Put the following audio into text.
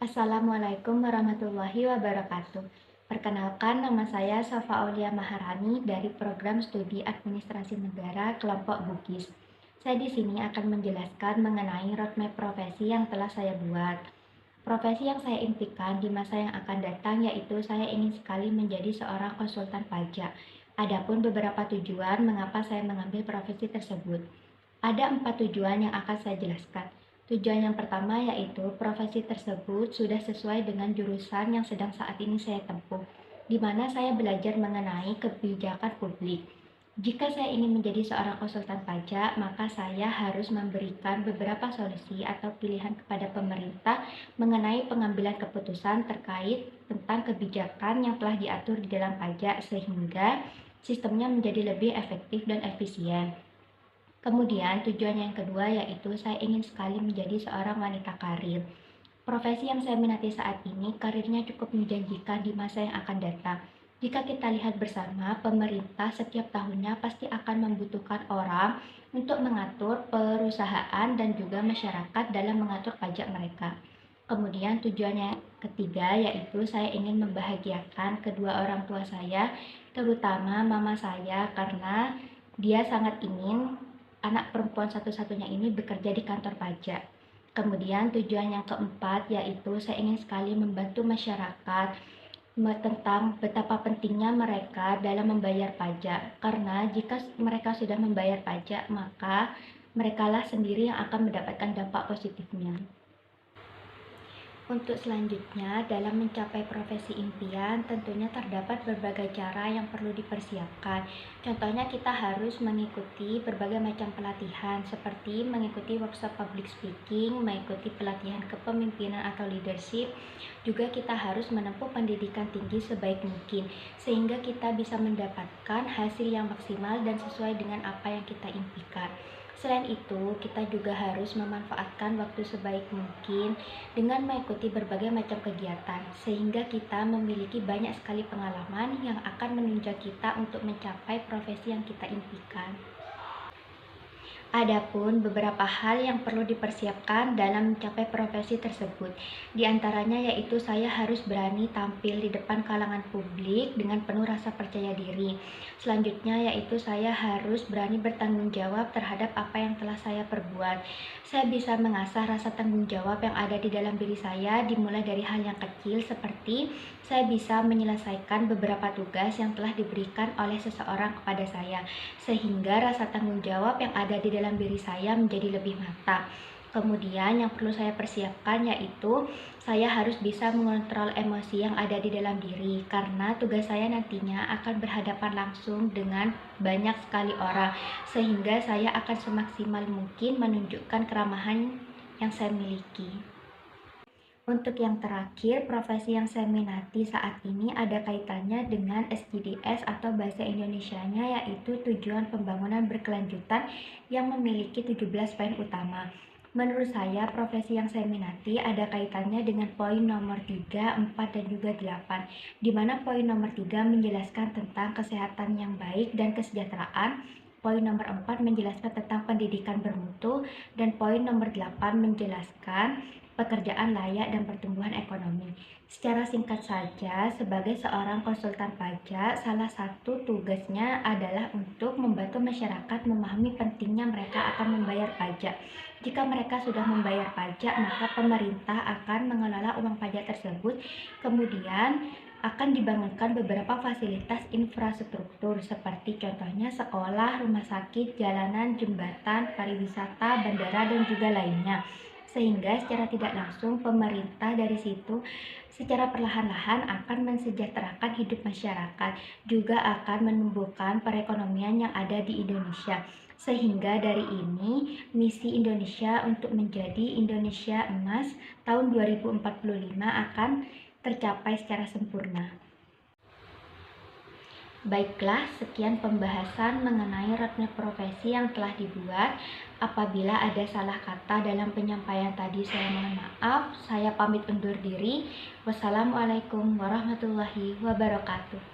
Assalamualaikum warahmatullahi wabarakatuh. Perkenalkan, nama saya Safa Aulia Maharani dari Program Studi Administrasi Negara Kelompok Bugis. Saya di sini akan menjelaskan mengenai roadmap profesi yang telah saya buat. Profesi yang saya impikan di masa yang akan datang yaitu saya ingin sekali menjadi seorang konsultan pajak. Adapun beberapa tujuan mengapa saya mengambil profesi tersebut. Ada 4 tujuan yang akan saya jelaskan. Tujuan yang pertama yaitu profesi tersebut sudah sesuai dengan jurusan yang sedang saat ini saya tempuh, di mana saya belajar mengenai kebijakan publik. Jika saya ingin menjadi seorang konsultan pajak, maka saya harus memberikan beberapa solusi atau pilihan kepada pemerintah mengenai pengambilan keputusan terkait tentang kebijakan yang telah diatur di dalam pajak sehingga sistemnya menjadi lebih efektif dan efisien. Kemudian tujuan yang kedua yaitu saya ingin sekali menjadi seorang wanita karir. Profesi yang saya minati saat ini karirnya cukup menjanjikan di masa yang akan datang. Jika kita lihat bersama, pemerintah setiap tahunnya pasti akan membutuhkan orang untuk mengatur perusahaan dan juga masyarakat dalam mengatur pajak mereka. Kemudian tujuannya ketiga yaitu saya ingin membahagiakan kedua orang tua saya, terutama mama saya karena dia sangat ingin anak perempuan satu-satunya ini bekerja di kantor pajak. Kemudian tujuan yang keempat yaitu saya ingin sekali membantu masyarakat tentang betapa pentingnya mereka dalam membayar pajak. Karena jika mereka sudah membayar pajak, maka merekalah sendiri yang akan mendapatkan dampak positifnya. Untuk selanjutnya, dalam mencapai profesi impian, tentunya terdapat berbagai cara yang perlu dipersiapkan. Contohnya, kita harus mengikuti berbagai macam pelatihan, seperti mengikuti workshop public speaking, mengikuti pelatihan kepemimpinan atau leadership. Juga kita harus menempuh pendidikan tinggi sebaik mungkin, sehingga kita bisa mendapatkan hasil yang maksimal dan sesuai dengan apa yang kita impikan. Selain itu, kita juga harus memanfaatkan waktu sebaik mungkin dengan mengikuti berbagai macam kegiatan, sehingga kita memiliki banyak sekali pengalaman yang akan menunjang kita untuk mencapai profesi yang kita impikan. Adapun beberapa hal yang perlu dipersiapkan dalam mencapai profesi tersebut. Di antaranya yaitu saya harus berani tampil di depan kalangan publik dengan penuh rasa percaya diri. Selanjutnya yaitu saya harus berani bertanggung jawab terhadap apa yang telah saya perbuat. Saya bisa mengasah rasa tanggung jawab yang ada di dalam diri saya dimulai dari hal yang kecil seperti saya bisa menyelesaikan beberapa tugas yang telah diberikan oleh seseorang kepada saya, sehingga rasa tanggung jawab yang ada di dalam diri saya menjadi lebih matang. Kemudian yang perlu saya persiapkan yaitu saya harus bisa mengontrol emosi yang ada di dalam diri karena tugas saya nantinya akan berhadapan langsung dengan banyak sekali orang, sehingga saya akan semaksimal mungkin menunjukkan keramahan yang saya miliki. Untuk yang terakhir, profesi yang saya minati saat ini ada kaitannya dengan SGDS atau bahasa Indonesianya, yaitu tujuan pembangunan berkelanjutan yang memiliki 17 poin utama. Menurut saya, profesi yang saya minati ada kaitannya dengan poin nomor 3, 4, dan juga 8, di mana poin nomor 3 menjelaskan tentang kesehatan yang baik dan kesejahteraan, poin nomor 4 menjelaskan tentang pendidikan bermutu, dan poin nomor 8 menjelaskan pekerjaan layak dan pertumbuhan ekonomi. Secara singkat saja, sebagai seorang konsultan pajak, salah satu tugasnya adalah untuk membantu masyarakat memahami pentingnya mereka akan membayar pajak. Jika mereka sudah membayar pajak, maka pemerintah akan mengelola uang pajak tersebut. Kemudian akan dibangunkan beberapa fasilitas infrastruktur seperti contohnya sekolah, rumah sakit, jalanan, jembatan, pariwisata, bandara, dan juga lainnya. Sehingga secara tidak langsung pemerintah dari situ secara perlahan-lahan akan mensejahterakan hidup masyarakat, juga akan menumbuhkan perekonomian yang ada di Indonesia. Sehingga dari ini misi Indonesia untuk menjadi Indonesia Emas tahun 2045 akan tercapai secara sempurna. Baiklah, sekian pembahasan mengenai roadmap profesi yang telah dibuat. Apabila ada salah kata dalam penyampaian tadi, saya mohon maaf. Saya pamit undur diri. Wassalamualaikum warahmatullahi wabarakatuh.